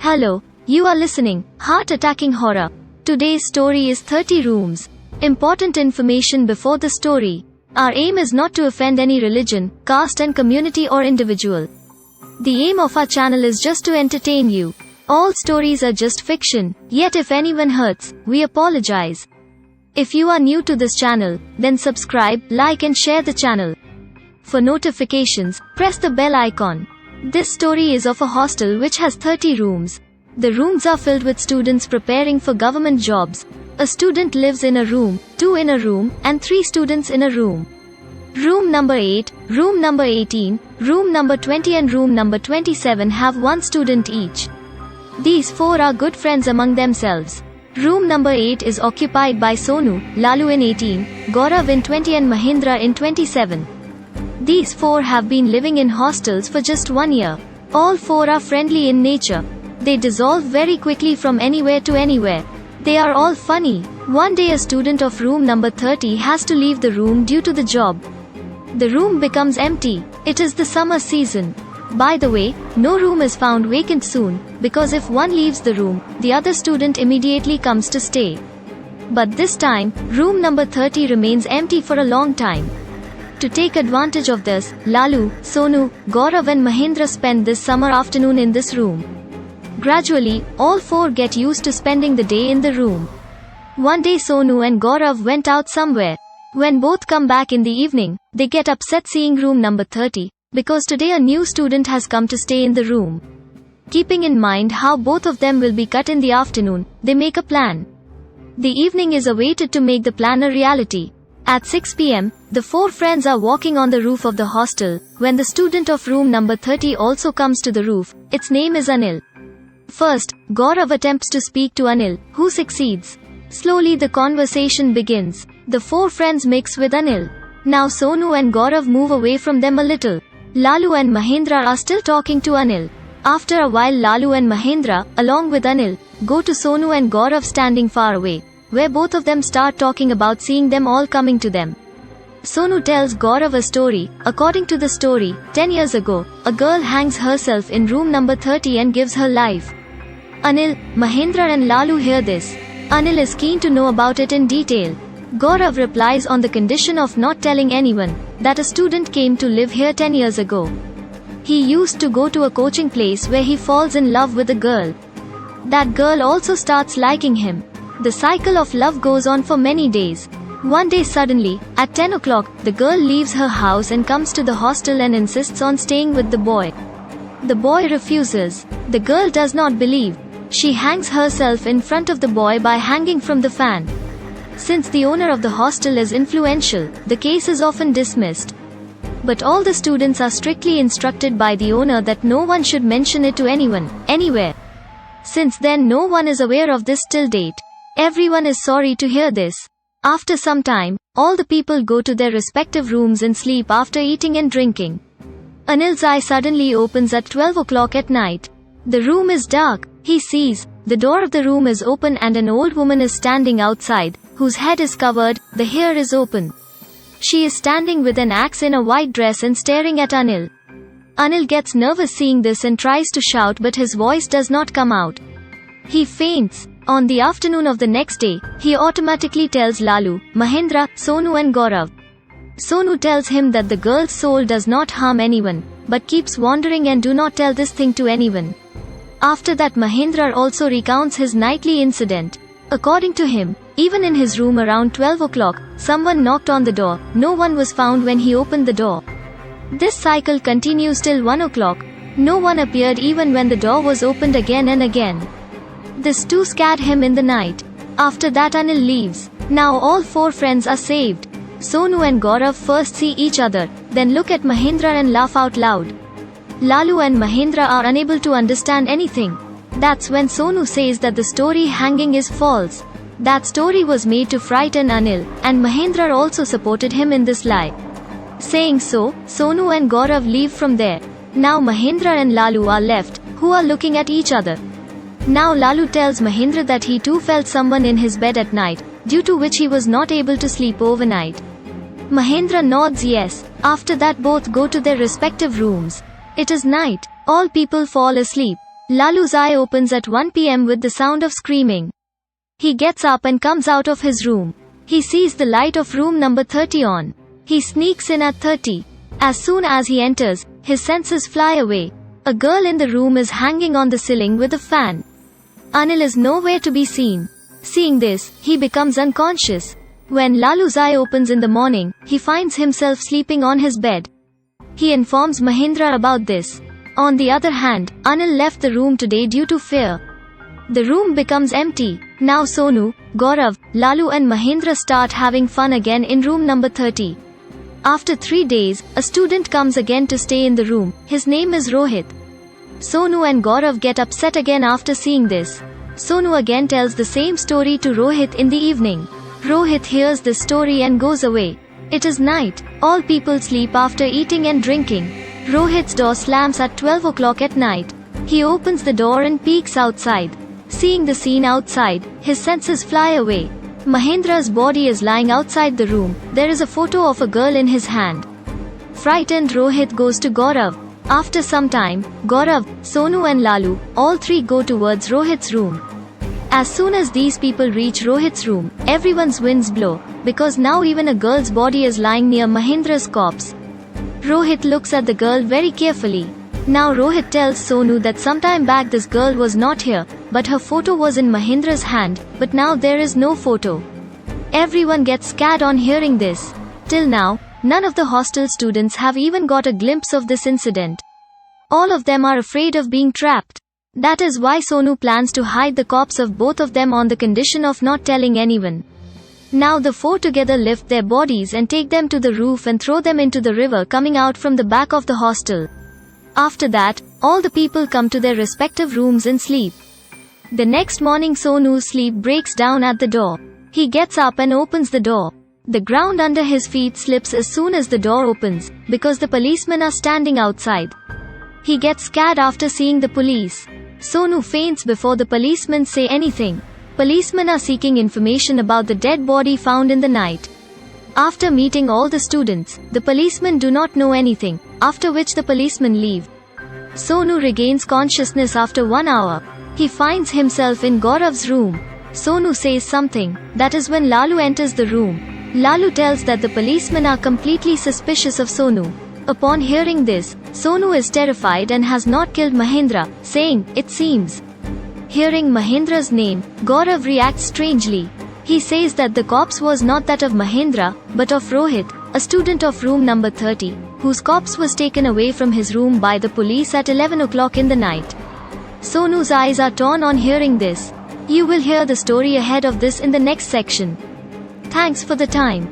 Hello, you are listening, Heart-Attacking Horror. Today's story is 30 Rooms. Important information before the story. Our aim is not to offend any religion, caste and community or individual. The aim of our channel is just to entertain you. All stories are just fiction, yet if anyone hurts, we apologize. If you are new to this channel, then subscribe, like and share the channel. For notifications, press the bell icon. This story is of a hostel which has 30 rooms. The rooms are filled with students preparing for government jobs. A student lives in a room, 2 in a room, and 3 students in a room. Room number 8, room number 18, room number 20 and room number 27 have 1 student each. These 4 are good friends among themselves. Room number 8 is occupied by Sonu, Lalu in 18, Gaurav in 20 and Mahindra in 27. These 4 have been living in hostels for just 1 year. All 4 are friendly in nature. They dissolve very quickly from anywhere to anywhere. They are all funny. One day a student of room number 30 has to leave the room due to the job. The room becomes empty. It is the summer season. By the way, no room is found vacant soon, because if one leaves the room, the other student immediately comes to stay. But this time, room number 30 remains empty for a long time. To take advantage of this, Lalu, Sonu, Gaurav and Mahindra spend this summer afternoon in this room. Gradually, all 4 get used to spending the day in the room. One day Sonu and Gaurav went out somewhere. When both come back in the evening, they get upset seeing room number 30, because today a new student has come to stay in the room. Keeping in mind how both of them will be cut in the afternoon, they make a plan. The evening is awaited to make the plan a reality. At 6 p.m., the 4 friends are walking on the roof of the hostel, when the student of room number 30 also comes to the roof. Its name is Anil. First, Gaurav attempts to speak to Anil, who succeeds. Slowly the conversation begins. The 4 friends mix with Anil. Now Sonu and Gaurav move away from them a little. Lalu and Mahindra are still talking to Anil. After a while Lalu and Mahindra, along with Anil, go to Sonu and Gaurav standing far away, where both of them start talking about seeing them all coming to them. Sonu tells Gaurav a story. According to the story, 10 years ago, a girl hangs herself in room number 30 and gives her life. Anil, Mahindra and Lalu hear this. Anil is keen to know about it in detail. Gaurav replies on the condition of not telling anyone, that a student came to live here 10 years ago. He used to go to a coaching place where he falls in love with a girl. That girl also starts liking him. The cycle of love goes on for many days. One day suddenly, at 10 o'clock, the girl leaves her house and comes to the hostel and insists on staying with the boy. The boy refuses. The girl does not believe. She hangs herself in front of the boy by hanging from the fan. Since the owner of the hostel is influential, the case is often dismissed. But all the students are strictly instructed by the owner that no one should mention it to anyone, anywhere. Since then no one is aware of this till date. Everyone is sorry to hear this. After some time, all the people go to their respective rooms and sleep after eating and drinking. Anil's eye suddenly opens at 12 o'clock at night. The room is dark. He sees, the door of the room is open and an old woman is standing outside, whose head is covered, the hair is open. She is standing with an axe in a white dress and staring at Anil. Anil gets nervous seeing this and tries to shout, but his voice does not come out. He faints. On the afternoon of the next day, he automatically tells Lalu, Mahindra, Sonu and Gaurav. Sonu tells him that the girl's soul does not harm anyone, but keeps wandering and do not tell this thing to anyone. After that Mahindra also recounts his nightly incident. According to him, even in his room around 12 o'clock, someone knocked on the door. No one was found when he opened the door. This cycle continues till 1 o'clock. No one appeared even when the door was opened again and again. This too scared him in the night. After that Anil leaves. Now all 4 friends are saved. Sonu and Gaurav first see each other, then look at Mahindra and laugh out loud. Lalu and Mahindra are unable to understand anything. That's when Sonu says that the story hanging is false. That story was made to frighten Anil, and Mahindra also supported him in this lie. Saying so, Sonu and Gaurav leave from there. Now Mahindra and Lalu are left, who are looking at each other. Now Lalu tells Mahindra that he too felt someone in his bed at night, due to which he was not able to sleep overnight. Mahindra nods yes. After that both go to their respective rooms. It is night. All people fall asleep. Lalu's eye opens at 1 p.m. with the sound of screaming. He gets up and comes out of his room. He sees the light of room number 30 on. He sneaks in at 30. As soon as he enters, his senses fly away. A girl in the room is hanging on the ceiling with a fan. Anil is nowhere to be seen. Seeing this, he becomes unconscious. When Lalu's eye opens in the morning, he finds himself sleeping on his bed. He informs Mahendra about this. On the other hand, Anil left the room today due to fear. The room becomes empty. Now Sonu, Gaurav, Lalu and Mahendra start having fun again in room number 30. After 3 days, a student comes again to stay in the room. His name is Rohit. Sonu and Gaurav get upset again after seeing this. Sonu again tells the same story to Rohit in the evening. Rohit hears this story and goes away. It is night. All people sleep after eating and drinking. Rohit's door slams at 12 o'clock at night. He opens the door and peeks outside. Seeing the scene outside, his senses fly away. Mahendra's body is lying outside the room. There is a photo of a girl in his hand. Frightened, Rohit goes to Gaurav. After some time, Gaurav, Sonu and Lalu, all three go towards Rohit's room. As soon as these people reach Rohit's room, everyone's winds blow, because now even a girl's body is lying near Mahendra's corpse. Rohit looks at the girl very carefully. Now Rohit tells Sonu that sometime back this girl was not here, but her photo was in Mahendra's hand, but now there is no photo. Everyone gets scared on hearing this. Till now, none of the hostel students have even got a glimpse of this incident. All of them are afraid of being trapped. That is why Sonu plans to hide the corpse of both of them on the condition of not telling anyone. Now the four together lift their bodies and take them to the roof and throw them into the river coming out from the back of the hostel. After that, all the people come to their respective rooms and sleep. The next morning Sonu's sleep breaks down at the door. He gets up and opens the door. The ground under his feet slips as soon as the door opens, because the policemen are standing outside. He gets scared after seeing the police. Sonu faints before the policemen say anything. Policemen are seeking information about the dead body found in the night. After meeting all the students, the policemen do not know anything, after which the policemen leave. Sonu regains consciousness after 1 hour. He finds himself in Gaurav's room. Sonu says something. That is when Lalu enters the room. Lalu tells that the policemen are completely suspicious of Sonu. Upon hearing this, Sonu is terrified and has not killed Mahendra, saying, "It seems." Hearing Mahendra's name, Gaurav reacts strangely. He says that the corpse was not that of Mahendra, but of Rohit, a student of room number 30, whose corpse was taken away from his room by the police at 11 o'clock in the night. Sonu's eyes are torn on hearing this. You will hear the story ahead of this in the next section. Thanks for the time.